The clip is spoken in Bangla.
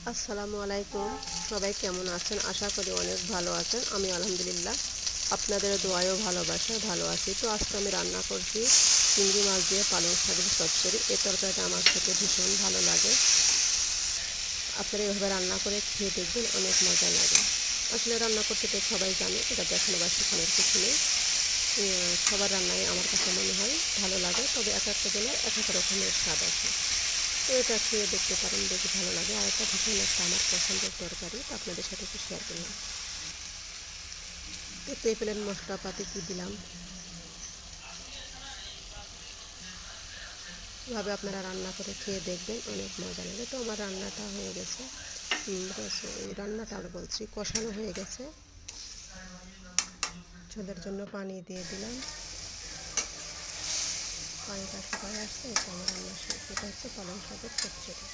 আসসালামু আলাইকুম। সবাই কেমন আছেন? আশা করি অনেক ভালো আছেন। আমি আলহামদুলিল্লাহ আপনাদের দোয়ায়ও ভালোবাসায় ভালো আছি। তো আজকে আমি রান্না করছি চিংড়ি মাছ দিয়ে পালং শাকের চচ্চড়ি। এই তরকারিটা আমার খেতে ভীষণ ভালো লাগে। আপনারা এভাবে রান্না করে খেয়ে দেখবেন, অনেক মজা লাগে। আসলে রান্না করতে তো সবাই জানে, এটা দেখানো বা শেখানোর কিছু নেই। সবার রান্নায় আমার কাছে মনে হয় ভালো লাগে, তবে এক একটা জনের এক এক রকমের স্বাদ আছে। তো এটা খেয়ে দেখতে পারেন, বেশ ভালো লাগে। আর এটা ভীষণ একটা আমার পছন্দের তরকারি, তো আপনাদের সাথে একটু শেয়ার করলাম। দেখতেই পেলেন মশলাপাতি কী দিলাম। এভাবে আপনারা রান্না করে খেয়ে দেখবেন, অনেক মজা লাগে। তো আমার রান্নাটা হয়ে গেছে, এই রান্নাটা আর বলছি কষানো হয়ে গেছে। ঝোলের জন্য পানি দিয়ে দিলাম, পানিটা শুকায় আসছে। এটা আমার রান্না শেষ। এটা হচ্ছে পালং শাকের চচ্চড়ি।